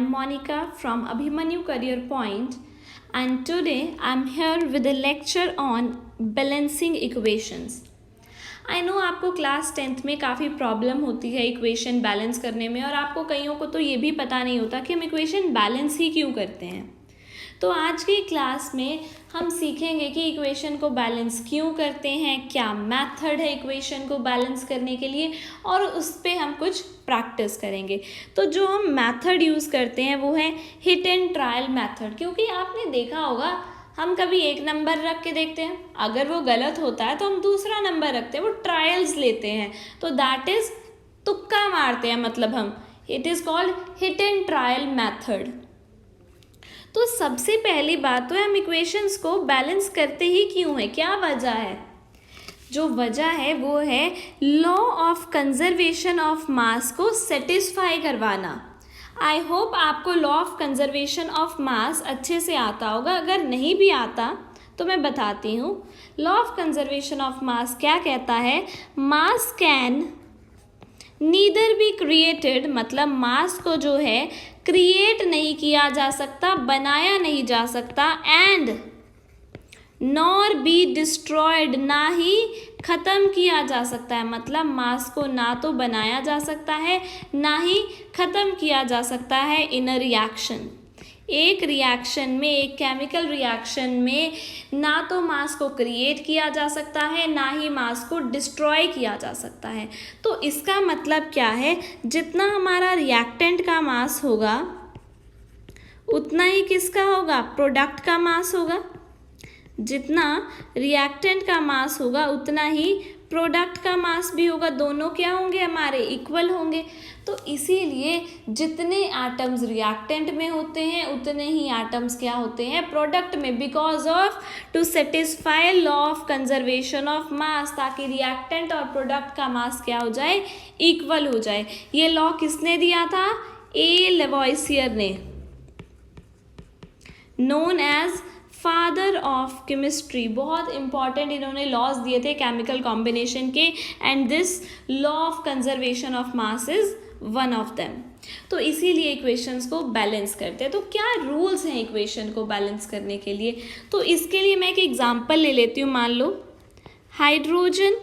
Monica from Abhimanyu Career Point, and today I'm here with a lecture on balancing equations. I know आपको class 10th में काफ़ी problem होती है equation balance करने में, और आपको कईयों को तो ये भी पता नहीं होता कि हम इक्वेशन बैलेंस ही क्यों करते हैं। तो आज की क्लास में हम सीखेंगे कि इक्वेशन को बैलेंस क्यों करते हैं, क्या मेथड है इक्वेशन को बैलेंस करने के लिए, और उस पर हम कुछ प्रैक्टिस करेंगे। तो जो हम मेथड यूज़ करते हैं वो है हिट एंड ट्रायल मेथड, क्योंकि आपने देखा होगा हम कभी एक नंबर रख के देखते हैं, अगर वो गलत होता है तो हम दूसरा नंबर रखते हैं, वो ट्रायल्स लेते हैं, तो दैट इज़ तुक्का मारते हैं, मतलब हम, it is called hit and trial method. तो सबसे पहली बात तो है हम इक्वेशंस को बैलेंस करते ही क्यों है, क्या वजह है। जो वजह है वो है लॉ ऑफ कंजर्वेशन ऑफ मास को सेटिस्फाई करवाना। आई होप आपको लॉ ऑफ कंजर्वेशन ऑफ मास अच्छे से आता होगा, अगर नहीं भी आता तो मैं बताती हूँ। लॉ ऑफ कंजर्वेशन ऑफ मास क्या कहता है, मास कैन नीदर बी क्रिएटेड, मतलब मास को जो है क्रिएट नहीं किया जा सकता, बनाया नहीं जा सकता, एंड नॉर बी डिस्ट्रॉयड, ना ही ख़त्म किया जा सकता है, मतलब मास को ना तो बनाया जा सकता है ना ही ख़त्म किया जा सकता है इन अ रिएक्शन। एक रिएक्शन में, एक केमिकल रिएक्शन में ना तो मास को क्रिएट किया जा सकता है ना ही मास को डिस्ट्रॉय किया जा सकता है। तो इसका मतलब क्या है, जितना हमारा रिएक्टेंट का मास होगा उतना ही किसका होगा, प्रोडक्ट का मास होगा। जितना रिएक्टेंट का मास होगा उतना ही प्रोडक्ट का मास भी होगा, दोनों क्या होंगे, हमारे इक्वल होंगे। तो इसीलिए जितने एटम्स रिएक्टेंट में होते हैं उतने ही एटम्स क्या होते हैं, प्रोडक्ट में, because of to satisfy law of conservation of mass, ताकि रिएक्टेंट और प्रोडक्ट का मास क्या हो जाए, इक्वल हो जाए। ये लॉ किसने दिया था, ए लेवॉइसियर ने, known as father of chemistry. बहुत इंपॉर्टेंट इन्होंने लॉज दिए थे केमिकल कॉम्बिनेशन के, and this law of conservation of mass is one of them. तो इसीलिए इक्वेशंस को बैलेंस करते हैं। तो क्या रूल्स हैं इक्वेशन को बैलेंस करने के लिए, तो इसके लिए मैं एक एग्जांपल ले लेती हूँ। मान लो hydrogen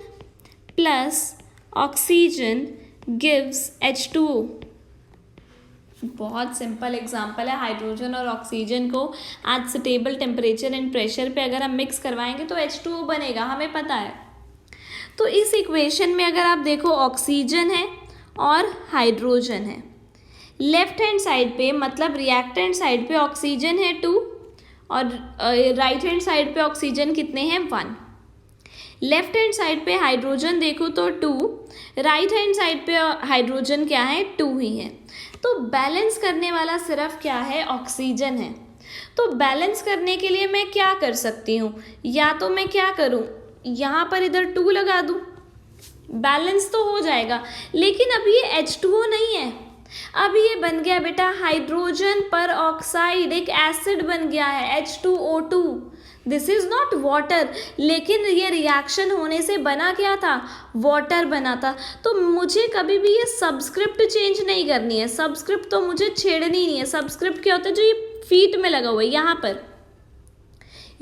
plus oxygen gives H2O। बहुत सिंपल एग्जांपल है, हाइड्रोजन और ऑक्सीजन को at stable temperature and pressure पे अगर हम मिक्स करवाएंगे तो H2O बनेगा, हमें पता है। तो इस इक्वेशन में अगर आप देखो ऑक्सीजन है और हाइड्रोजन है, लेफ्ट हैंड साइड पे मतलब रिएक्टेंट साइड पे ऑक्सीजन है 2 और राइट हैंड साइड पे ऑक्सीजन कितने हैं 1। लेफ्ट हैंड साइड पे हाइड्रोजन देखो तो 2, राइट हैंड साइड पे हाइड्रोजन क्या है 2 ही है। तो बैलेंस करने वाला सिर्फ क्या है, ऑक्सीजन है। तो बैलेंस करने के लिए मैं क्या कर सकती हूँ, या तो मैं क्या करूँ, यहाँ पर इधर 2 लगा दूँ, बैलेंस तो हो जाएगा। लेकिन अब ये H2O नहीं है, अब ये बन गया बेटा हाइड्रोजन पर ऑक्साइड, एक एसिड बन गया है H2O2। This is not water, लेकिन ये रिएक्शन होने से बना क्या था, वाटर बना था। तो मुझे कभी भी ये सबस्क्रिप्ट चेंज नहीं करनी है, सबस्क्रिप्ट तो मुझे छेड़नी नहीं है। सबस्क्रिप्ट क्या होता है, जो ये फीट में लगा हुआ है यहाँ पर,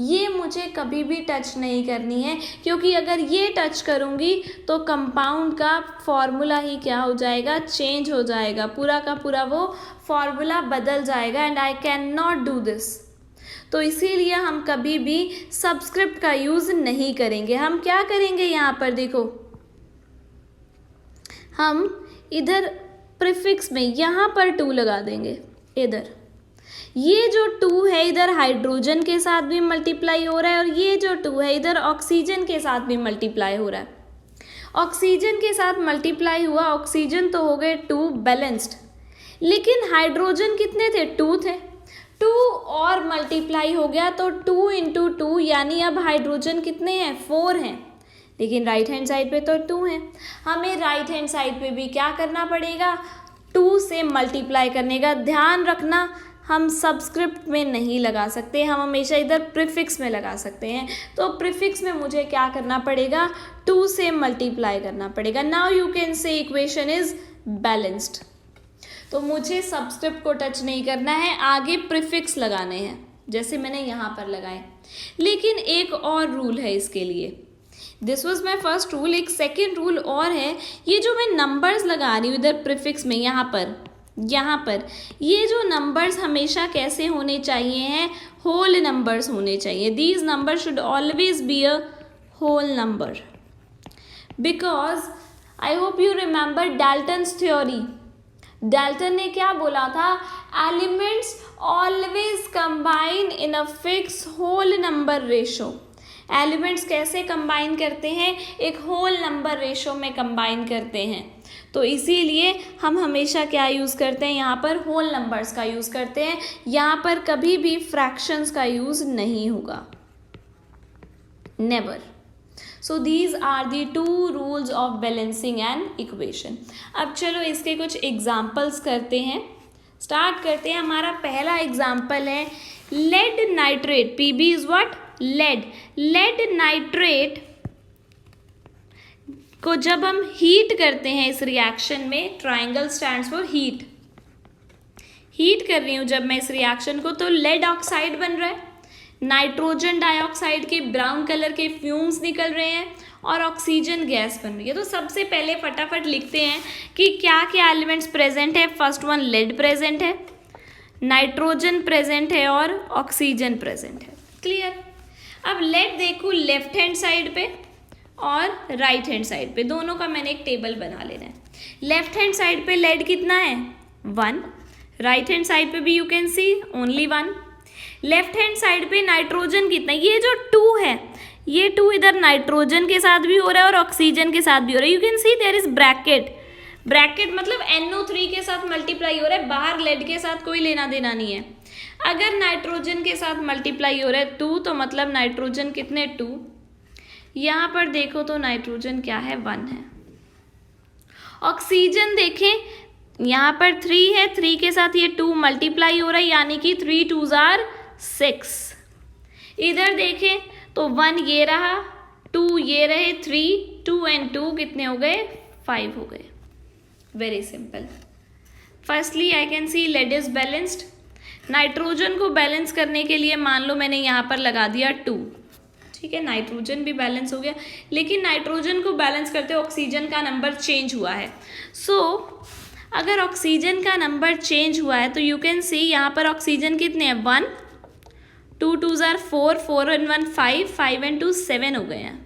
ये मुझे कभी भी टच नहीं करनी है, क्योंकि अगर ये टच करूँगी तो कंपाउंड का फॉर्मूला ही क्या हो जाएगा, चेंज हो जाएगा, पूरा का पूरा वो फॉर्मूला बदल जाएगा, and I can not do this. तो इसीलिए हम कभी भी सबस्क्रिप्ट का यूज़ नहीं करेंगे। हम क्या करेंगे, यहाँ पर देखो, हम इधर प्रीफिक्स में यहाँ पर 2 लगा देंगे इधर। ये जो 2 है इधर हाइड्रोजन के साथ भी मल्टीप्लाई हो रहा है, और ये जो 2 है इधर ऑक्सीजन के साथ भी मल्टीप्लाई हो रहा है। ऑक्सीजन के साथ मल्टीप्लाई हुआ, ऑक्सीजन तो हो गए 2 बैलेंस्ड, लेकिन हाइड्रोजन कितने थे, 2 थे, 2 और मल्टीप्लाई हो गया तो 2 × 2, यानी अब हाइड्रोजन कितने हैं, 4 हैं, लेकिन राइट हैंड साइड पे तो 2 हैं। हमें राइट हैंड साइड पे भी क्या करना पड़ेगा, 2 से मल्टीप्लाई करने का। ध्यान रखना हम सबस्क्रिप्ट में नहीं लगा सकते, हम हमेशा इधर प्रीफिक्स में लगा सकते हैं। तो प्रीफिक्स में मुझे क्या करना पड़ेगा, 2 से मल्टीप्लाई करना पड़ेगा। Now you can say equation is balanced. तो मुझे सबस्क्रिप्ट को टच नहीं करना है, आगे प्रीफिक्स लगाने हैं जैसे मैंने यहाँ पर लगाए। लेकिन एक और रूल है इसके लिए, this was my first rule. एक सेकेंड रूल और है, ये जो मैं नंबर्स लगा रही हूँ इधर प्रीफिक्स में, यहाँ पर ये जो नंबर्स हमेशा कैसे होने चाहिए हैं, होल नंबर्स होने चाहिए। These number should always be a whole number, because I hope you remember Dalton's theory. Dalton ने क्या बोला था, elements always combine in a fix whole number ratio. Elements कैसे कंबाइन करते हैं, एक होल नंबर रेशो में कंबाइन करते हैं। तो इसीलिए हम हमेशा क्या यूज़ करते हैं, यहाँ पर होल नंबर्स का यूज़ करते हैं, यहाँ पर कभी भी फ्रैक्शंस का यूज़ नहीं होगा, never. So these are the 2 rules of balancing an equation. अब चलो इसके कुछ एग्जाम्पल्स करते हैं, स्टार्ट करते हैं। हमारा पहला एग्जाम्पल है lead nitrate, PB is what, lead nitrate को जब हम हीट करते हैं इस रिएक्शन में, ट्राइंगल स्टैंड्स फॉर हीट कर रही हूँ जब मैं इस रिएक्शन को, तो लेड ऑक्साइड बन रहा है, नाइट्रोजन डाइऑक्साइड के ब्राउन कलर के फ्यूम्स निकल रहे हैं और ऑक्सीजन गैस बन रही है। तो सबसे पहले फटाफट लिखते हैं कि क्या क्या एलिमेंट्स प्रेजेंट है। फर्स्ट वन लेड प्रेजेंट है, नाइट्रोजन प्रेजेंट है और ऑक्सीजन प्रेजेंट है। क्लियर। अब लेड देखो लेफ्ट हैंड साइड पे और राइट हैंड साइड पे, दोनों का मैंने एक टेबल बना लेना है। लेफ्ट हैंड साइड पे लेड कितना है, 1। राइट हैंड साइड पे भी you can C only 1। Left hand side पे नाइट्रोजन कितना है, ये जो 2 है, ये 2 इधर नाइट्रोजन के साथ भी हो रहा है और ऑक्सीजन के साथ भी हो रहा है। You can see there is bracket मतलब NO3 के साथ मल्टीप्लाई हो रहा है, बाहर लेड के साथ कोई लेना देना नहीं है। अगर नाइट्रोजन के साथ मल्टीप्लाई हो रहा है 2, तो मतलब नाइट्रोजन कितने 2, यहाँ पर देखो तो नाइट्रोजन क्या है 1 है। ऑक्सीजन देखें यहाँ पर 3 है, 3 के साथ ये 2 मल्टीप्लाई हो रहा है, यानी कि 3 2s are 6। इधर देखें तो 1 ये रहा, 2 ये रहे, 3, 2 and 2 कितने हो गए, 5 हो गए। Very simple. Firstly I can see lead is balanced. Nitrogen को बैलेंस करने के लिए मान लो मैंने यहाँ पर लगा दिया 2, ठीक है, नाइट्रोजन भी बैलेंस हो गया। लेकिन नाइट्रोजन को बैलेंस करते ऑक्सीजन का नंबर चेंज हुआ है। सो अगर ऑक्सीजन का नंबर चेंज हुआ है तो यू कैन सी यहाँ पर ऑक्सीजन कितने हैं, 1, 2 2s are 4, 4 and 1 5, 5 and 2 7 हो गए हैं।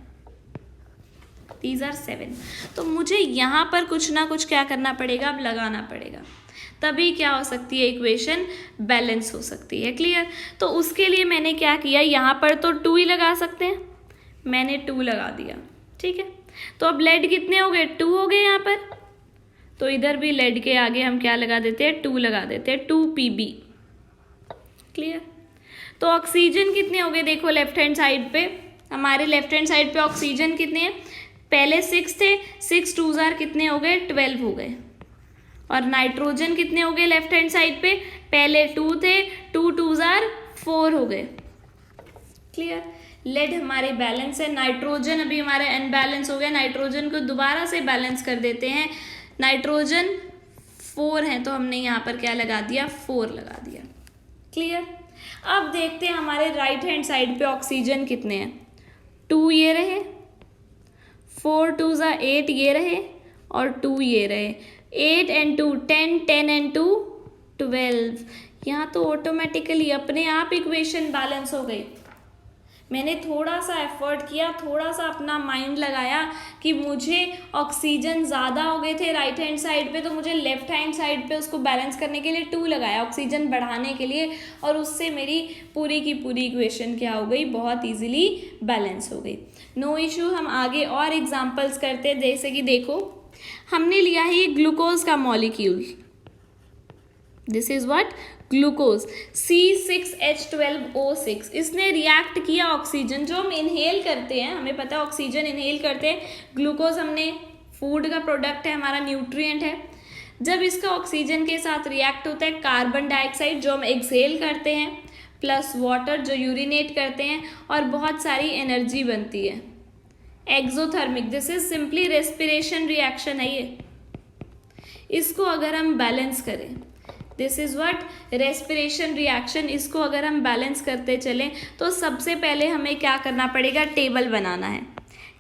These are 7। तो मुझे यहाँ पर कुछ ना कुछ क्या करना पड़ेगा, अब लगाना पड़ेगा, तभी क्या हो सकती है, इक्वेशन बैलेंस हो सकती है। क्लियर। तो उसके लिए मैंने क्या किया, यहाँ पर तो 2 ही लगा सकते हैं, मैंने 2 लगा दिया, ठीक है। तो अब लेड कितने हो गए, 2 हो गए यहाँ पर, तो इधर भी लेड के आगे हम क्या लगा देते हैं, 2 लगा देते हैं, 2 Pb। क्लियर। तो ऑक्सीजन कितने हो गए, देखो लेफ्ट हैंड साइड पे, हमारे लेफ्ट हैंड साइड पे ऑक्सीजन कितने हैं, पहले 6 थे, 6 2s are कितने हो गए, 12 हो गए। और नाइट्रोजन कितने हो गए लेफ्ट हैंड साइड पे, पहले 2 थे, 2 2s are 4 हो गए। क्लियर। लेड हमारे बैलेंस है, नाइट्रोजन अभी हमारे अनबैलेंस हो गया, नाइट्रोजन को दोबारा से बैलेंस कर देते हैं। नाइट्रोजन 4 है तो हमने यहाँ पर क्या लगा दिया, 4 लगा दिया। क्लियर। अब देखते हैं हमारे राइट हैंड साइड पे ऑक्सीजन कितने हैं, 2 ये रहे, 4 2s are 8 ये रहे और 2 ये रहे, 8 and 2 10, 10 and 2 12। यहाँ तो ऑटोमेटिकली अपने आप इक्वेशन बैलेंस हो गई। मैंने थोड़ा सा एफर्ट किया, थोड़ा सा अपना माइंड लगाया कि मुझे ऑक्सीजन ज़्यादा हो गए थे राइट हैंड साइड पे, तो मुझे लेफ्ट हैंड साइड पे उसको बैलेंस करने के लिए 2 लगाया ऑक्सीजन बढ़ाने के लिए, और उससे मेरी पूरी की पूरी इक्वेशन क्या हो गई, बहुत इजीली बैलेंस हो गई। No issue. हम आगे और एग्जांपल्स करते हैं, जैसे कि देखो हमने लिया है ये ग्लूकोज का molecule, this is what, glucose, C6H12O6। इसने रिएक्ट किया ऑक्सीजन, जो हम इनहेल करते हैं, हमें पता है ऑक्सीजन इनहेल करते हैं, ग्लूकोज हमने फूड का प्रोडक्ट है, हमारा न्यूट्रिएंट है। जब इसका ऑक्सीजन के साथ रिएक्ट होता है कार्बन डाइऑक्साइड जो हम एक्सहेल करते हैं, प्लस वाटर जो यूरिनेट करते हैं, और बहुत सारी एनर्जी बनती है, exothermic. This is simply respiration reaction है ये। इसको अगर हम बैलेंस करें, this is what respiration reaction, इसको अगर हम बैलेंस करते चलें तो सबसे पहले हमें क्या करना पड़ेगा, टेबल बनाना है।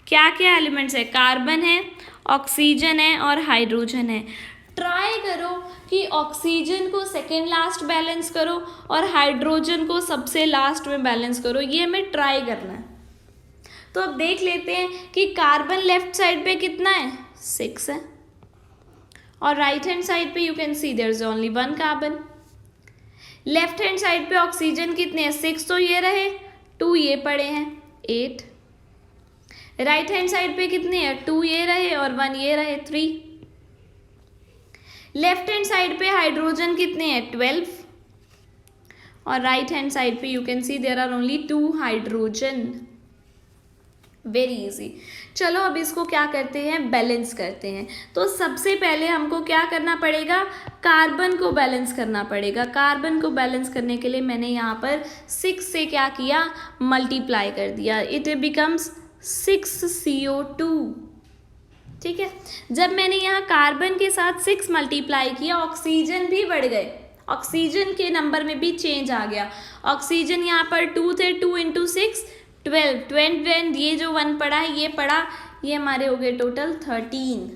क्या क्या एलिमेंट्स है, कार्बन है, ऑक्सीजन है और हाइड्रोजन है। ट्राई करो कि ऑक्सीजन को सेकेंड लास्ट बैलेंस करो और हाइड्रोजन को सबसे लास्ट में बैलेंस करो, ये हमें ट्राई करना है। तो अब देख लेते हैं कि कार्बन लेफ्ट साइड पे कितना है, 6 है, और राइट हैंड साइड पे you can see there is only 1 carbon. Left hand side पे ऑक्सीजन कितने हैं, 6 तो ये रहे, 2 ये पड़े हैं, 8। राइट हैंड साइड पे कितने हैं, 2 ये रहे और 1 ये रहे, 3। लेफ्ट हैंड साइड पे हाइड्रोजन कितने हैं, 12, और राइट हैंड साइड पे you can see there are only 2 hydrogen. Very easy. चलो अब इसको क्या करते हैं, बैलेंस करते हैं। तो सबसे पहले हमको क्या करना पड़ेगा, कार्बन को बैलेंस करना पड़ेगा। कार्बन को बैलेंस करने के लिए मैंने यहाँ पर 6 से क्या किया, मल्टीप्लाई कर दिया, इट बिकम्स 6CO2। ठीक है, जब मैंने यहाँ कार्बन के साथ 6 मल्टीप्लाई किया, ऑक्सीजन भी बढ़ गए, ऑक्सीजन के नंबर में भी चेंज आ गया। ऑक्सीजन यहाँ पर 2 थे, 2 × 6 12, 12, ये जो 1 पड़ा है ये पड़ा, ये हमारे हो गए total 13।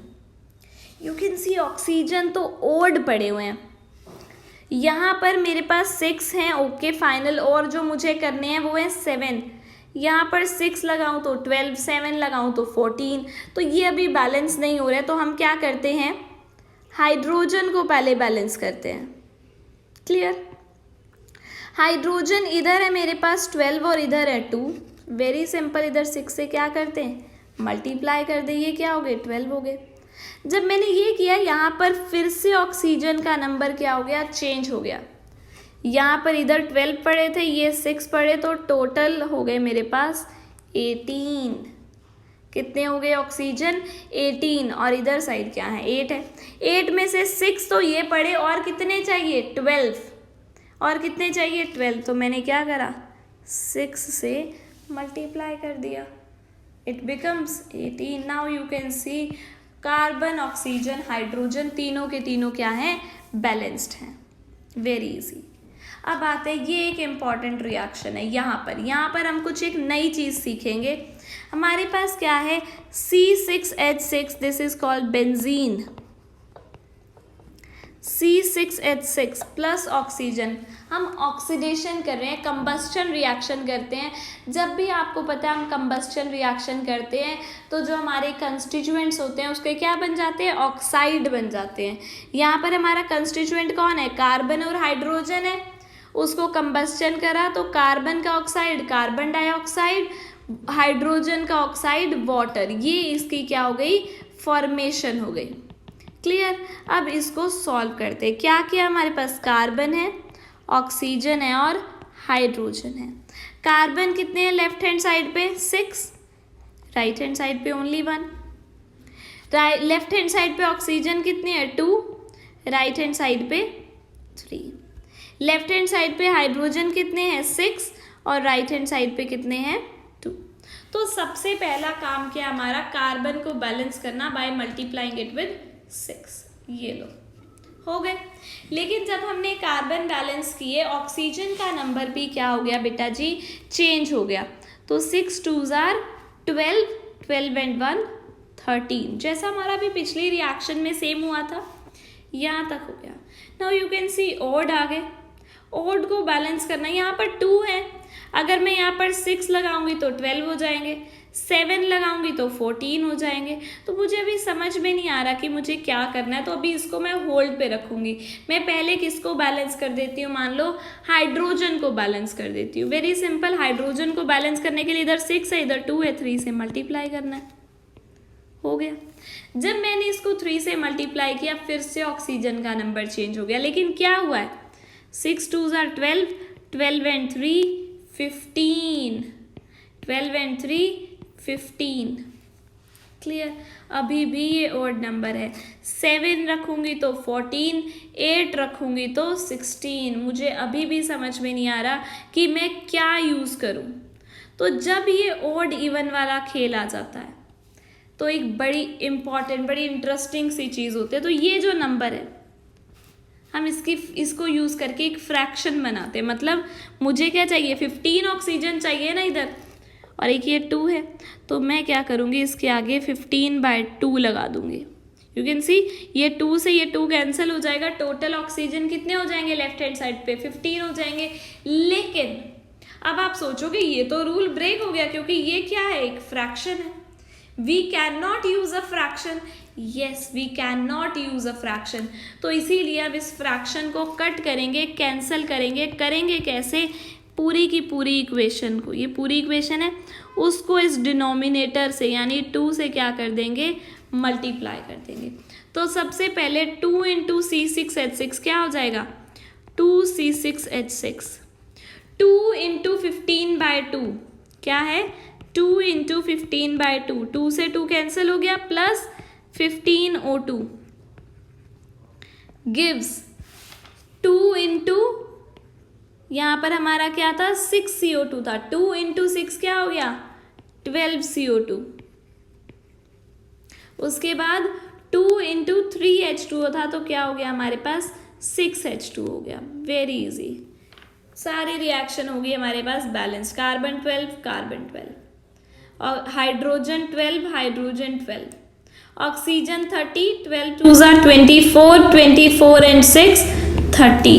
You can C oxygen तो ओड पड़े हुए हैं। यहाँ पर मेरे पास 6 हैं, ओके फाइनल, और जो मुझे करने हैं वो है 7। यहाँ पर 6 लगाऊँ तो 12, 7 लगाऊँ तो 14, तो ये अभी बैलेंस नहीं हो रहा है। तो हम क्या करते हैं, हाइड्रोजन को पहले बैलेंस करते हैं। क्लियर, हाइड्रोजन इधर है मेरे पास 12 और इधर है 2। वेरी सिंपल, इधर 6 से क्या करते हैं, मल्टीप्लाई कर दे, ये क्या हो गए, 12 हो गए। जब मैंने ये किया, यहाँ पर फिर से ऑक्सीजन का नंबर क्या हो गया, चेंज हो गया। यहाँ पर इधर 12 पड़े थे, ये 6 पड़े, तो टोटल हो गए मेरे पास 18। कितने हो गए ऑक्सीजन, 18, और इधर साइड क्या है, 8 है। 8 में से 6 तो ये पड़े, और कितने चाहिए, 12, और कितने चाहिए, 12। तो मैंने क्या करा, 6 से मल्टीप्लाई कर दिया, it becomes 18। Now you can C carbon, oxygen, hydrogen, तीनों के तीनों क्या हैं, बैलेंस्ड हैं। Very easy. अब आते हैं, ये एक इम्पॉर्टेंट रिएक्शन है। यहाँ पर हम कुछ एक नई चीज़ सीखेंगे। हमारे पास क्या है, C6H6, this is called benzene. C6H6 plus oxygen, हम ऑक्सीडेशन कर रहे हैं, कंबस्टन रिएक्शन करते हैं। जब भी आपको पता है हम कंबस्टन रिएक्शन करते हैं तो जो हमारे कंस्टिट्यूएंट्स होते हैं उसके क्या बन जाते हैं, ऑक्साइड बन जाते हैं। यहाँ पर हमारा कंस्टिट्यूएंट कौन है, कार्बन और हाइड्रोजन है। उसको कंबस्टन करा तो कार्बन का ऑक्साइड कार्बन डाइऑक्साइड, हाइड्रोजन का ऑक्साइड वाटर, ये इसकी क्या हो गई, फॉर्मेशन हो गई। क्लियर, अब इसको सॉल्व करते हैं। क्या क्या हमारे पास, कार्बन है, ऑक्सीजन है और हाइड्रोजन है। कार्बन कितने हैं लेफ्ट हैंड साइड पे, 6, राइट हैंड साइड पे ओनली 1। लेफ्ट हैंड साइड पे ऑक्सीजन कितने हैं, 2, राइट हैंड साइड पे 3। लेफ्ट हैंड साइड पे हाइड्रोजन कितने हैं, 6, और राइट हैंड साइड पे कितने हैं, 2। तो सबसे पहला काम क्या हमारा, कार्बन को बैलेंस करना बाय मल्टीप्लाइंग इट विद 6। ये लो, हो गए। लेकिन जब हमने कार्बन बैलेंस किए, ऑक्सीजन का नंबर भी क्या हो गया बेटा जी, चेंज हो गया। तो 6 2s are 12, 12 and 1 13, जैसा हमारा भी पिछली रिएक्शन में सेम हुआ था, यहाँ तक हो गया। Now you can see odd आ गए। ओड को बैलेंस करना, यहाँ पर 2 है, अगर मैं यहाँ पर 6 लगाऊंगी तो 12 हो जाएंगे, 7 लगाऊंगी तो 14 हो जाएंगे। तो मुझे अभी समझ में नहीं आ रहा कि मुझे क्या करना है, तो अभी इसको मैं होल्ड पे रखूंगी। मैं पहले किसको बैलेंस कर देती हूँ, मान लो हाइड्रोजन को बैलेंस कर देती हूँ। वेरी सिंपल, हाइड्रोजन को बैलेंस करने के लिए इधर 6 है, इधर 2 है, 3 से मल्टीप्लाई करना है, हो गया। जब मैंने इसको 3 से मल्टीप्लाई किया, फिर से ऑक्सीजन का नंबर चेंज हो गया। लेकिन क्या हुआ है, 6 2s are 12, 12 and 3 15, 12 and 3 15। Clear, अभी भी ये ओड नंबर है। 7 रखूंगी तो 14, 8 रखूंगी तो 16। मुझे अभी भी समझ में नहीं आ रहा कि मैं क्या यूज़ करूं। तो जब ये ओड इवन वाला खेल आ जाता है तो एक बड़ी इंपॉर्टेंट, बड़ी इंटरेस्टिंग सी चीज़ होती है। तो ये जो नंबर है, हम इसको यूज़ करके एक फ्रैक्शन बनाते हैं। मतलब मुझे क्या चाहिए, 15 ऑक्सीजन चाहिए ना इधर, और एक ये 2 है, तो मैं क्या करूँगी, इसके आगे 15/2 लगा दूँगी। यू कैन सी ये 2 से ये 2 कैंसिल हो जाएगा, टोटल ऑक्सीजन कितने हो जाएंगे लेफ्ट हैंड साइड पे, 15 हो जाएंगे। लेकिन अब आप सोचोगे ये तो रूल ब्रेक हो गया, क्योंकि ये क्या है, एक फ्रैक्शन है। We can not use a fraction, yes we can not use a fraction. तो इसीलिए अब इस फ्रैक्शन को कट करेंगे, कैंसिल करेंगे। करेंगे कैसे, पूरी की पूरी इक्वेशन को, ये पूरी इक्वेशन है, उसको इस डिनोमिनेटर से यानी 2 से क्या कर देंगे, मल्टीप्लाई कर देंगे। तो सबसे पहले 2 × C6H6 क्या हो जाएगा, 2C6H6। 2 × 15/2 क्या है, 2 × 15/2, 2 से 2 कैंसिल हो गया, प्लस 15O2 गिव्स 2 × यहाँ पर हमारा क्या था, 6CO2 था, 2 × 6 क्या हो गया, 12CO2। उसके बाद 2 × 3H2O था, तो क्या हो गया हमारे पास, 6H2 हो गया। वेरी इजी, सारी रिएक्शन होगी हमारे पास बैलेंस, कार्बन 12 कार्बन 12 और hydrogen 12 hydrogen 12, oxygen 30, 12 2s are 24, 24 and 6 30।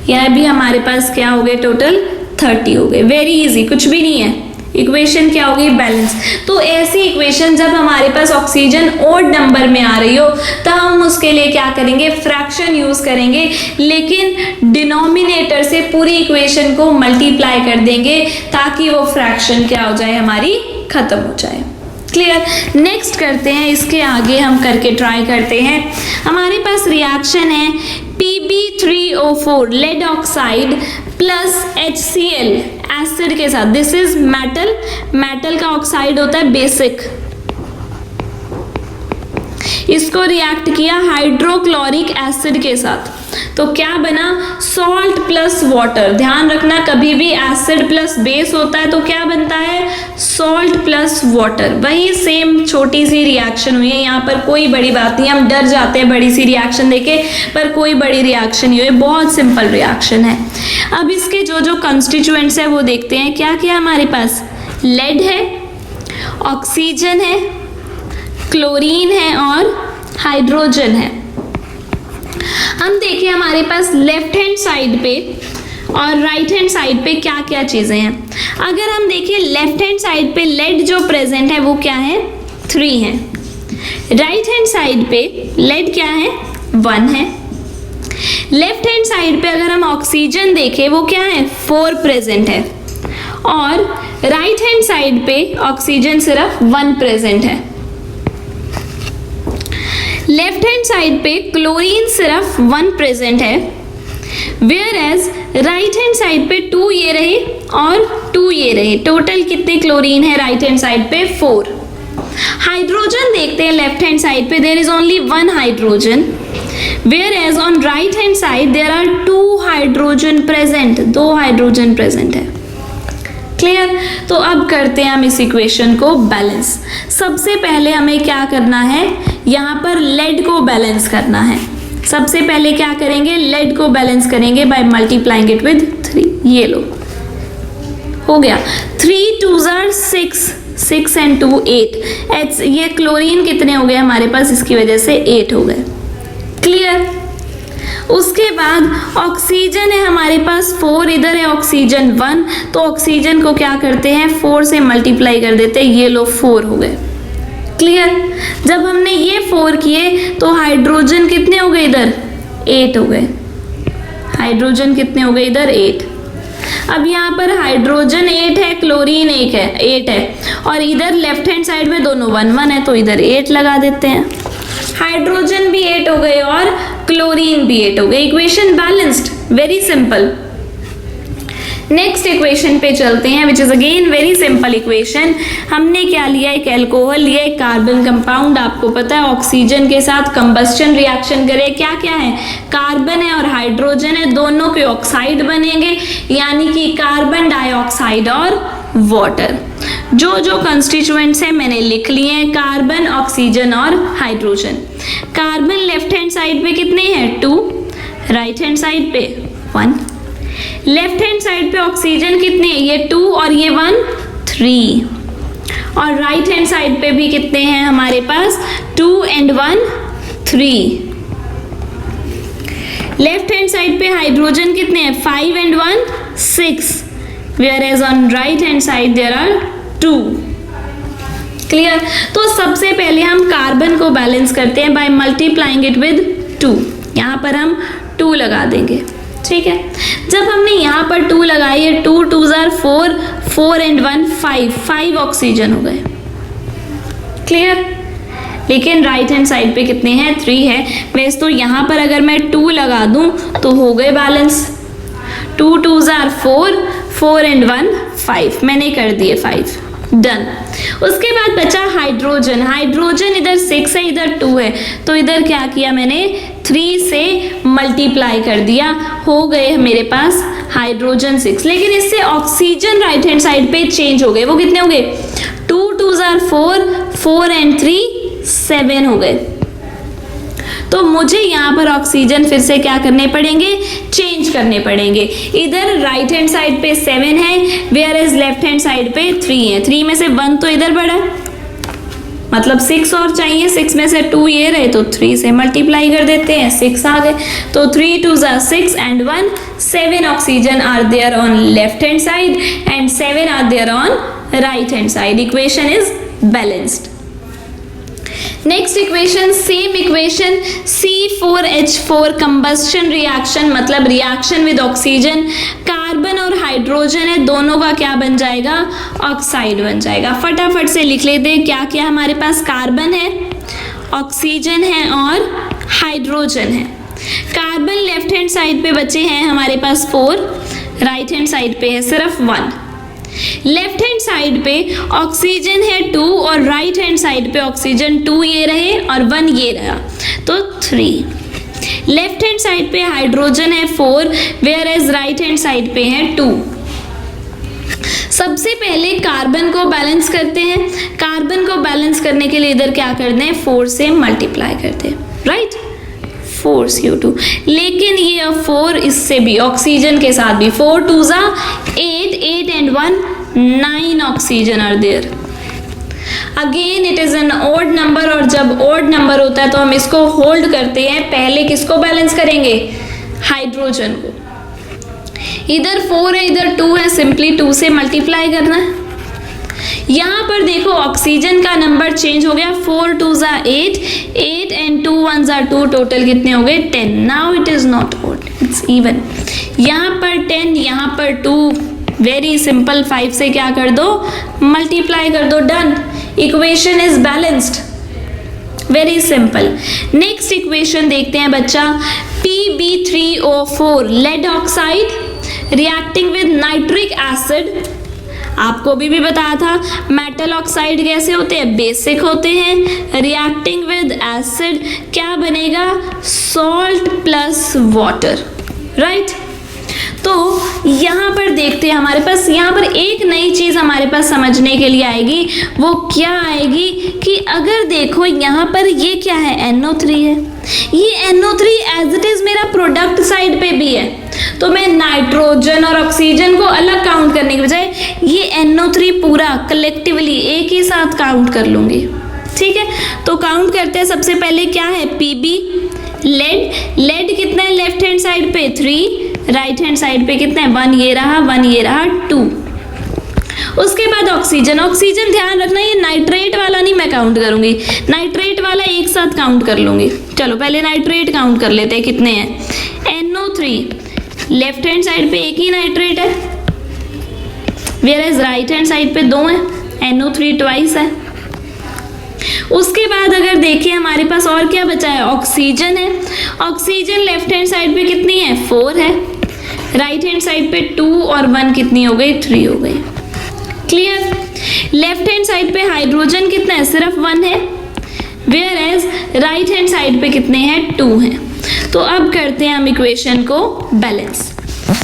यह भी हमारे पास क्या हो गए, टोटल 30 हो गए। वेरी इजी, कुछ भी नहीं है। इक्वेशन क्या होगी, बैलेंस। तो ऐसी इक्वेशन जब हमारे पास ऑक्सीजन ओड नंबर में आ रही हो, तो हम उसके लिए क्या करेंगे, फ्रैक्शन यूज करेंगे, लेकिन डिनोमिनेटर से पूरी इक्वेशन को मल्टीप्लाई कर देंगे, ताकि वो फ्रैक्शन क्या हो जाए, हमारी खत्म हो जाए। क्लियर। नेक्स्ट करते हैं, इसके आगे हम करके ट्राई करते हैं। हमारे पास रिएक्शन है Pb3O4 lead oxide plus HCl acid के साथ। दिस इज मेटल, मेटल का ऑक्साइड होता है बेसिक। इसको रिएक्ट किया हाइड्रोक्लोरिक एसिड के साथ, तो क्या बना, सॉल्ट प्लस वाटर। ध्यान रखना, कभी भी एसिड प्लस बेस होता है तो क्या बनता है, सॉल्ट प्लस वाटर। वही सेम छोटी सी रिएक्शन हुई है, यहाँ पर कोई बड़ी बात नहीं। हम डर जाते हैं बड़ी सी रिएक्शन देखे, पर कोई बड़ी रिएक्शन नहीं हुई, बहुत सिंपल रिएक्शन है। अब इसके जो जो कंस्टिट्यूएंट्स है वो देखते हैं। क्या क्या हमारे पास, लेड है, ऑक्सीजन है, क्लोरीन है और हाइड्रोजन है। हम देखें हमारे पास लेफ्ट हैंड साइड पे और राइट हैंड साइड पे क्या क्या चीजें हैं। अगर हम देखें लेफ्ट हैंड साइड पे लेड जो प्रेजेंट है वो क्या है, 3 है। राइट हैंड साइड पे लेड क्या है, 1 है। लेफ्ट हैंड साइड पे अगर हम ऑक्सीजन देखें वो क्या है, 4 प्रेजेंट है। और राइट हैंड साइड पे ऑक्सीजन सिर्फ 1 प्रेजेंट है। लेफ्ट हैंड साइड पे क्लोरीन सिर्फ 1 प्रेजेंट है, whereas right hand side पे 2 ये रहे और 2 ये रहे। टोटल कितने क्लोरीन है राइट हैंड साइड पे, 4। हाइड्रोजन देखते हैं लेफ्ट हैंड साइड पे, there is only 1 hydrogen, whereas on right hand side there are 2 hydrogen present, 2 hydrogen present है। क्लियर। तो अब करते हैं हम इस इक्वेशन को बैलेंस। सबसे पहले हमें क्या करना है, यहाँ पर लेड को बैलेंस करना है। सबसे पहले क्या करेंगे, लेड को बैलेंस करेंगे बाय मल्टीप्लाइंग इट विद 3। ये लो, हो गया। 3 2s are 6, 6 and 2 8। ये क्लोरीन कितने हो गए हमारे पास, इसकी वजह से 8 हो गए। क्लियर। उसके बाद ऑक्सीजन है हमारे पास 4, इधर है ऑक्सीजन 1, तो ऑक्सीजन को क्या करते हैं, 4 से मल्टीप्लाई कर देते हैं। ये लो 4 हो गए। क्लियर। जब हमने ये 4 किए तो हाइड्रोजन कितने हो गए इधर, 8 हो गए। हाइड्रोजन कितने हो गए इधर, 8। अब यहाँ पर हाइड्रोजन 8 है, क्लोरीन 8 है, और इधर लेफ्ट हैंड साइड में दोनों 1 1 है, तो इधर 8 लगा देते हैं। हाइड्रोजन भी 8 हो गए और क्लोरीन भी 8 हो गए। Equation balanced, very simple. Next equation पे चलते हैं, which is again very simple equation. हमने क्या लिया, एक एल्कोहल लिया, एक कार्बन कंपाउंड। आपको पता है ऑक्सीजन के साथ कंबस्टन रिएक्शन करे, क्या क्या है, कार्बन है और हाइड्रोजन है, दोनों के ऑक्साइड बनेंगे, यानी कि कार्बन डाइऑक्साइड और वाटर। जो जो कंस्टिट्यूएंट्स हैं मैंने लिख लिए हैं, कार्बन, ऑक्सीजन और hydrogen. Carbon left hand side पे कितने हैं 2, राइट हैंड साइड पे 1। लेफ्ट हैंड साइड पे ऑक्सीजन कितने हैं, ये 2 और ये 1 3। और राइट हैंड साइड पे भी कितने हैं हमारे पास 2 and 1 3। लेफ्ट हैंड साइड पे हाइड्रोजन कितने हैं 5 and 1 6, whereas on right hand side there are 2। Clear. तो सबसे पहले हम कार्बन को बैलेंस करते हैं बाय मल्टीप्लाइंग इट विद 2। यहाँ पर हम 2 लगा देंगे, ठीक है। जब हमने यहाँ पर 2 लगाई है, 2 2s are 4, 4 and 1 5 ऑक्सीजन हो गए। क्लियर। लेकिन राइट हैंड साइड पे कितने हैं 3 है। वैसे तो यहाँ पर अगर मैं 2 लगा दूं तो हो गए बैलेंस। 2 2s are 4, 4 and 1 5, मैंने कर दिए 5, डन। उसके बाद बचा हाइड्रोजन। हाइड्रोजन इधर 6 है, इधर 2 है, तो इधर क्या किया मैंने 3 से मल्टीप्लाई कर दिया, हो गए मेरे पास हाइड्रोजन 6। लेकिन इससे ऑक्सीजन राइट हैंड साइड पे चेंज हो गए। वो कितने हो गए 2 2s are 4, 4 and 3 7 हो गए। तो मुझे यहाँ पर ऑक्सीजन फिर से क्या करने पड़ेंगे, चेंज करने पड़ेंगे। इधर राइट हैंड साइड पे 7 है, whereas left hand side पे 3 है। 3 में से 1 तो इधर बढ़ा, मतलब 6 और चाहिए। 6 में से 2 ये रहे तो 3 से मल्टीप्लाई कर देते हैं, 6 आ गए। तो 3 2s are 6 and 1 7 oxygen are there on left hand side and 7 are there on right hand side. Equation is balanced. Next equation, same equation, C4H4 combustion reaction, मतलब रिएक्शन विद ऑक्सीजन। कार्बन और hydrogen है, दोनों का क्या बन जाएगा, oxide बन जाएगा। फटाफट से लिख लेते हैं क्या क्या हमारे पास, कार्बन है, ऑक्सीजन है और हाइड्रोजन है। कार्बन लेफ्ट हैंड साइड पे बचे हैं हमारे पास 4, राइट हैंड साइड पे है सिर्फ 1। लेफ्ट हैंड साइड पे ऑक्सीजन है 2 और राइट हैंड साइड पे ऑक्सीजन 2 ये रहे और 1 ये रहा, तो 3। लेफ्ट हैंड साइड पे हाइड्रोजन है 4, whereas right hand side पे है 2। सबसे पहले कार्बन को बैलेंस करते हैं। कार्बन को बैलेंस करने के लिए इधर क्या करते हैं, 4 से मल्टीप्लाई करते हैं, राइट, 4CO2। लेकिन ये 4 इससे भी, ऑक्सीजन के साथ भी, 4 2s are 8, 8 and 1 9 oxygen are there. Again it is an odd number, और जब ऑड नंबर होता है तो हम इसको होल्ड करते हैं। पहले किसको बैलेंस करेंगे, हाइड्रोजन को। इधर 4 है, इधर 2 है, सिंपली 2 से मल्टीप्लाई करना है। यहाँ पर देखो ऑक्सीजन का नंबर चेंज हो गया, 4 2s are 8, 8 and 2 1s are 2, total कितने हो गए 10। Now it is not odd, it's even. यहाँ पर 10, यहाँ पर 2, वेरी सिंपल, 5 से क्या कर दो, मल्टीप्लाई कर दो, done. Equation is balanced, very simple. Next equation देखते हैं बच्चा, Pb3O4 lead oxide reacting with nitric acid. आपको भी बताया था मेटल ऑक्साइड कैसे होते हैं, बेसिक होते हैं। रिएक्टिंग विद एसिड क्या बनेगा, सॉल्ट प्लस वाटर, राइट। तो यहाँ पर देखते हैं हमारे पास, यहाँ पर एक नई चीज़ हमारे पास समझने के लिए आएगी। वो क्या आएगी कि अगर देखो यहाँ पर ये क्या है, NO3 है। ये NO3 एज इट इज़ मेरा प्रोडक्ट साइड पे भी है, तो मैं नाइट्रोजन और ऑक्सीजन को अलग काउंट करने के बजाय ये NO3 पूरा कलेक्टिवली एक ही साथ काउंट कर लूँगी, ठीक है। तो काउंट करते हैं। सबसे पहले क्या है, Pb लेड। लेड कितना है लेफ्ट हैंड साइड पे 3, राइट हैंड साइड पे कितना है 1, ये रहा 1, ये रहा 2। उसके बाद ऑक्सीजन। ऑक्सीजन ध्यान रखना ये नाइट्रेट वाला नहीं मैं काउंट करूंगी, नाइट्रेट वाला एक साथ काउंट कर लूंगी। चलो पहले नाइट्रेट काउंट कर लेते हैं कितने हैं। NO3 लेफ्ट हैंड साइड पे एक ही नाइट्रेट है, whereas right hand side पे 2 है, NO3 ट्वाइस है। उसके बाद अगर देखिए हमारे पास और क्या बचा है, ऑक्सीजन है। ऑक्सीजन लेफ्ट हैंड साइड पे कितनी है, 4 है, राइट हैंड साइड पे 2 और 1 कितनी हो गई, 3 हो गई। क्लियर। लेफ्ट हैंड साइड पे हाइड्रोजन कितना है, सिर्फ 1 है, whereas right hand side पे कितने हैं, 2 हैं। तो अब करते हैं हम इक्वेशन को बैलेंस।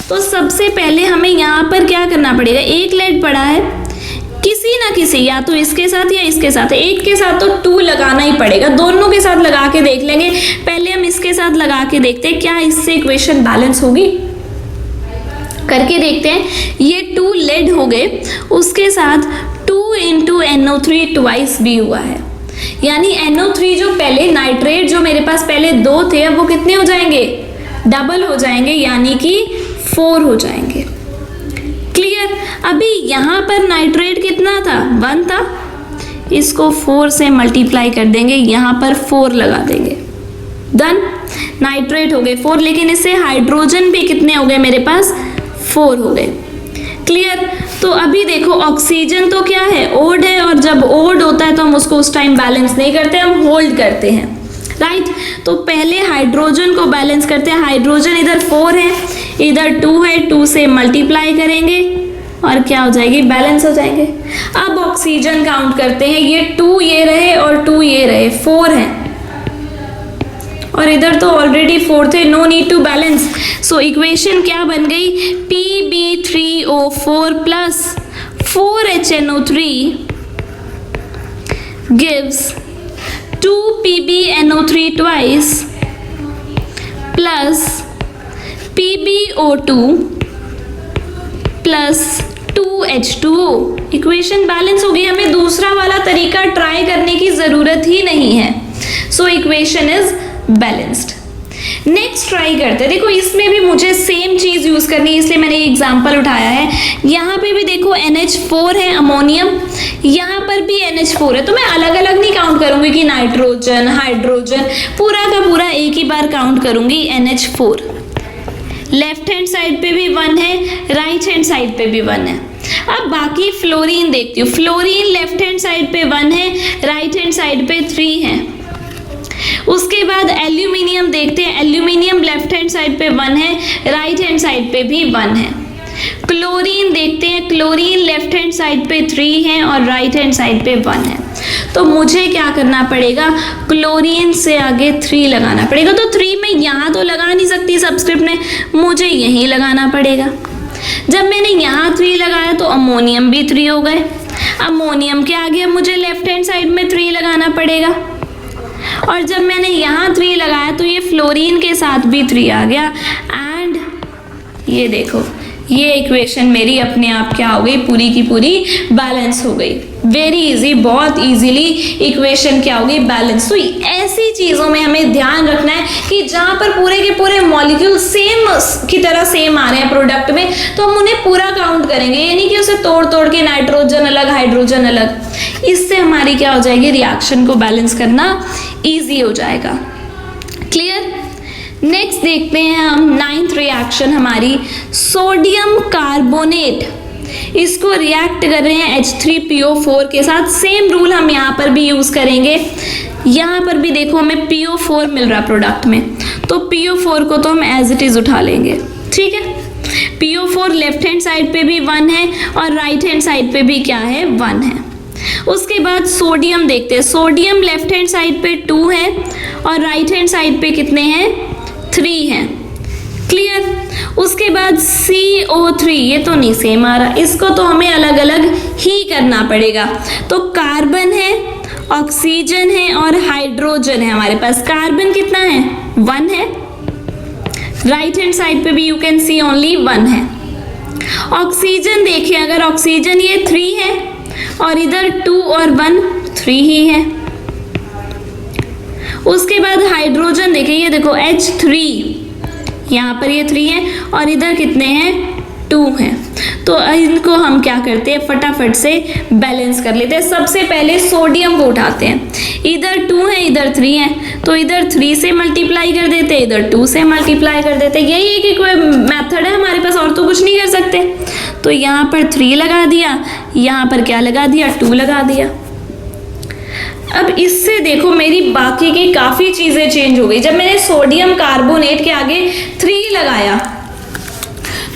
तो सबसे पहले हमें यहाँ पर क्या करना पड़ेगा, एक लेड पड़ा है, किसी किसी ना किसी, या तो इसके साथ या इसके साथ, एक के साथ तो 2 लगाना ही पड़ेगा, दोनों के साथ लगा के देख लेंगे। पहले हम इसके साथ लगा के देखते हैं क्या इससे इक्वेशन बैलेंस होगी, करके देखते हैं। ये 2 लेड हो गए, उसके साथ 2 इंटू NO3 ट्वाइस भी हुआ है, यानी NO3 जो पहले नाइट्रेट जो मेरे पास पहले 2 थे, अब वो कितने हो जाएंगे, डबल हो जाएंगे, यानी कि 4 हो जाएंगे। क्लियर। अभी यहाँ पर नाइट्रेट कितना था, 1 था, इसको 4 से मल्टीप्लाई कर देंगे, यहाँ पर 4 लगा देंगे, डन। नाइट्रेट हो गए 4, लेकिन इससे हाइड्रोजन भी कितने हो गए मेरे पास, 4 हो गए। क्लियर। तो अभी देखो ऑक्सीजन तो क्या है, ओड है, और जब ओड होता है तो हम उसको उस टाइम बैलेंस नहीं करते, हम होल्ड करते हैं, राइट। तो पहले हाइड्रोजन को बैलेंस करते हैं। हाइड्रोजन इधर 4 है, इधर 2 है, 2 से मल्टीप्लाई करेंगे और क्या हो जाएगी, बैलेंस हो जाएंगे। अब ऑक्सीजन काउंट करते हैं, ये 2 ये रहे और 2 ये रहे, 4 है, और इधर तो ऑलरेडी 4 थे, no need to balance. So equation क्या बन गई, Pb3O4 plus 4HNO3 gives 2PbNO3 twice plus PbO2 plus 2H2O। Equation balance हो गई, हमें दूसरा वाला तरीका ट्राई करने की जरूरत ही नहीं है। So equation is balanced. Next try करते हैं। देखो इसमें भी मुझे सेम चीज यूज करनी है, इसलिए मैंने एग्जांपल उठाया है। यहाँ पे भी देखो NH4 है अमोनियम, यहाँ पर भी NH4 है, तो मैं अलग अलग नहीं काउंट करूंगी कि नाइट्रोजन हाइड्रोजन, पूरा का पूरा एक ही बार काउंट करूंगी NH4। लेफ्ट हैंड साइड पे भी 1 है, राइट हैंड साइड पे भी 1 है। अब बाकी फ्लोरीन देखती हूँ। फ्लोरीन लेफ्ट हैंड साइड पे 1 है, राइट हैंड साइड पे 3 है। उसके बाद एल्यूमिनियम देखते हैं। एल्यूमिनियम लेफ्ट हैंड साइड पे 1 है, राइट हैंड साइड पे भी 1 है। क्लोरीन देखते हैं। क्लोरीन लेफ्ट हैंड साइड पे 3 है और राइट हैंड साइड पे 1 है। तो मुझे क्या करना पड़ेगा, क्लोरीन से आगे 3 लगाना पड़ेगा। तो 3 मैं यहाँ तो लगा नहीं सकती सब्सक्रिप्ट में, मुझे यहीं लगाना पड़ेगा। जब मैंने यहाँ 3 लगाया तो अमोनियम भी 3 हो गए। अमोनियम के आगे मुझे लेफ्ट हैंड साइड में 3 लगाना पड़ेगा, और जब मैंने यहाँ 3 लगाया तो ये फ्लोरीन के साथ भी 3 आ गया। एंड ये देखो, ये इक्वेशन मेरी अपने आप क्या हो गई, पूरी की पूरी बैलेंस हो गई। वेरी इजी, बहुत इजीली इक्वेशन क्या हो गई, बैलेंस। तो ऐसी चीज़ों में हमें ध्यान रखना है कि जहाँ पर पूरे के पूरे मॉलिक्यूल सेम की तरह सेम आ रहे हैं प्रोडक्ट में, तो हम उन्हें पूरा काउंट करेंगे, यानी कि उसे तोड़ तोड़ के नाइट्रोजन अलग हाइड्रोजन अलग। इससे हमारी क्या हो जाएगी, रिएक्शन को बैलेंस करना ईजी हो जाएगा। क्लियर। नेक्स्ट देखते हैं हम 9th रिएक्शन हमारी, सोडियम कार्बोनेट। इसको रिएक्ट कर रहे हैं H3PO4 के साथ। सेम रूल हम यहाँ पर भी यूज करेंगे। यहाँ पर भी देखो हमें PO4 मिल रहा प्रोडक्ट में, तो PO4 को तो हम एज इट इज उठा लेंगे, ठीक है। PO4 लेफ्ट हैंड साइड पे भी 1 है और राइट हैंड साइड पे भी क्या है, 1 है। उसके बाद सोडियम देखते हैं। सोडियम लेफ्ट हैंड साइड पे 2 है और राइट हैंड साइड पे कितने हैं, 3 हैं। क्लियर। उसके बाद CO3, ये तो नहीं सेम आ रहा, इसको तो हमें अलग अलग ही करना पड़ेगा। तो कार्बन है, ऑक्सीजन है और हाइड्रोजन है हमारे पास। कार्बन कितना है, 1 है। राइट हैंड साइड पे भी यू कैन सी ओनली 1 है। ऑक्सीजन देखिए, अगर ऑक्सीजन ये 3 है और इधर 2 और 1 3 ही है। उसके बाद हाइड्रोजन देखिए, ये देखो H3, यहाँ पर ये 3 है और इधर कितने हैं, 2 हैं। तो इनको हम क्या करते हैं, फटाफट से बैलेंस कर लेते हैं। सबसे पहले सोडियम को उठाते हैं। इधर 2 है, इधर 3 है, तो इधर 3 से मल्टीप्लाई कर देते हैं, इधर 2 से मल्टीप्लाई कर देते हैं। यही एक मेथड है हमारे पास, और तो कुछ नहीं कर सकते। तो यहाँ पर 3 लगा दिया, यहाँ पर क्या लगा दिया, 2 लगा दिया। अब इससे देखो मेरी बाकी की काफ़ी चीज़ें चेंज हो गई। जब मैंने सोडियम कार्बोनेट के आगे 3 लगाया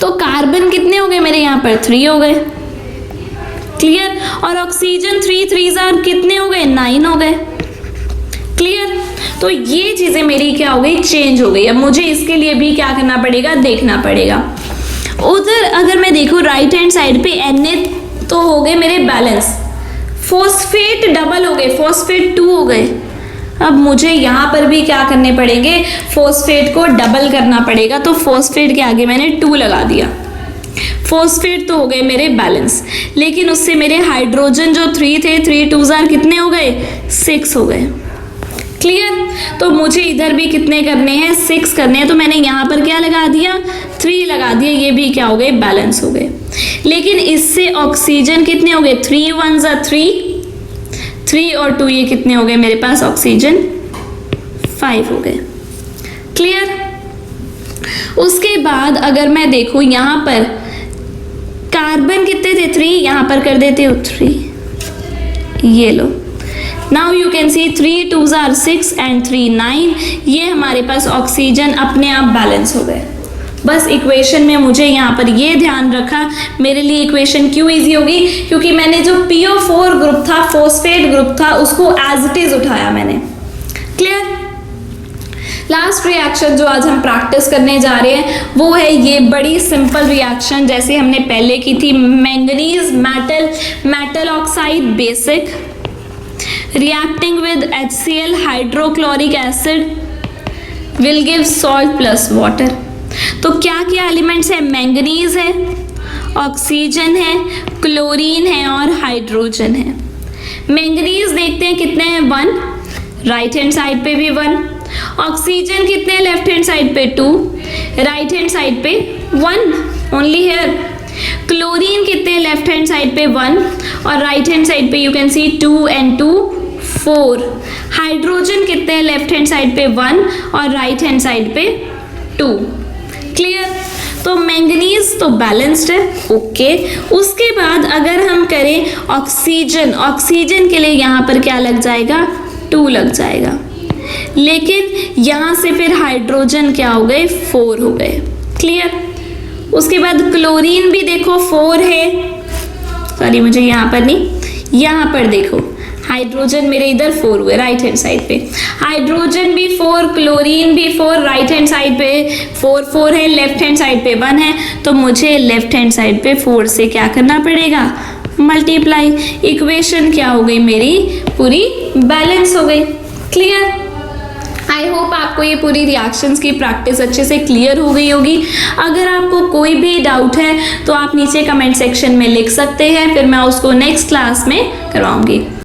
तो कार्बन कितने हो गए मेरे, यहाँ पर 3 हो गए। क्लियर। और ऑक्सीजन 3 कितने हो गए, 9 हो गए। क्लियर। तो ये चीज़ें मेरी क्या हो गई, चेंज हो गई। अब मुझे इसके लिए भी क्या करना पड़ेगा, देखना पड़ेगा। उधर अगर मैं देखूँ राइट हैंड साइड पे Na तो हो गए मेरे बैलेंस, फॉस्फेट डबल हो गए, फॉस्फेट 2 हो गए। अब मुझे यहाँ पर भी क्या करने पड़ेंगे, फॉस्फेट को डबल करना पड़ेगा, तो फॉस्फेट के आगे मैंने 2 लगा दिया। फॉस्फेट तो हो गए मेरे बैलेंस, लेकिन उससे मेरे हाइड्रोजन जो 3 थे, 3 2 जार कितने हो गए, 6 हो गए। क्लियर? तो मुझे इधर भी कितने करने हैं, 6 करने हैं, तो मैंने यहाँ पर क्या लगा दिया, 3 लगा दिया, ये भी क्या हो गए, बैलेंस हो गए। लेकिन इससे ऑक्सीजन कितने हो गए, 3 1 ज़ा 3 और 2 ये कितने हो गए मेरे पास, ऑक्सीजन 5 हो गए। क्लियर? उसके बाद अगर मैं देखूं यहाँ पर कार्बन कितने थे, 3, यहाँ पर कर देते हो 3, ये लो। नाउ यू कैन सी 3 2 जार 6 एंड 3 9, ये हमारे पास ऑक्सीजन अपने आप बैलेंस हो गए। बस इक्वेशन में मुझे यहाँ पर ये ध्यान रखा, मेरे लिए इक्वेशन क्यों इजी होगी, क्योंकि मैंने जो PO4 ग्रुप था, फॉस्फेट ग्रुप था, उसको एज इट इज उठाया मैंने। क्लियर? लास्ट रिएक्शन जो आज हम प्रैक्टिस करने जा रहे हैं वो है ये बड़ी सिंपल रिएक्शन जैसे हमने पहले की थी, manganese metal oxide basic reacting with HCl hydrochloric acid will give salt plus water। तो क्या क्या एलिमेंट्स है, मैंगनीज है, ऑक्सीजन है, क्लोरीन है और हाइड्रोजन है। मैंगनीज देखते हैं कितने हैं, 1, राइट हैंड साइड पे भी 1। ऑक्सीजन कितने हैं, लेफ्ट हैंड साइड पे 2, राइट हैंड साइड पे 1 ओनली हेयर। क्लोरीन कितने हैं, लेफ्ट हैंड साइड पे 1 और राइट हैंड साइड पे you can C 2 and 2 4। Hydrogen कितने हैं, लेफ्ट हैंड साइड पे 1 और राइट हैंड साइड पे 2। क्लियर? तो मैंगनीज तो बैलेंस्ड है, ओके। उसके बाद अगर हम करें ऑक्सीजन के लिए यहाँ पर क्या लग जाएगा, 2 लग जाएगा, लेकिन यहाँ से फिर हाइड्रोजन क्या हो गए, 4 हो गए। क्लियर? उसके बाद क्लोरीन भी देखो 4 है, सॉरी मुझे यहाँ पर नहीं, यहाँ पर देखो हाइड्रोजन मेरे इधर 4 हुए राइट हैंड साइड पे, हाइड्रोजन भी 4, क्लोरीन भी 4, राइट हैंड साइड पे 4 है, लेफ्ट हैंड साइड पे 1 है, तो मुझे लेफ्ट हैंड साइड पे 4 से क्या करना पड़ेगा, मल्टीप्लाई। इक्वेशन क्या हो गई मेरी, पूरी बैलेंस हो गई। क्लियर? आई होप आपको ये पूरी रिएक्शंस की प्रैक्टिस अच्छे से क्लियर हो गई होगी। अगर आपको कोई भी डाउट है तो आप नीचे कमेंट सेक्शन में लिख सकते हैं, फिर मैं उसको नेक्स्ट क्लास में करवाऊंगी।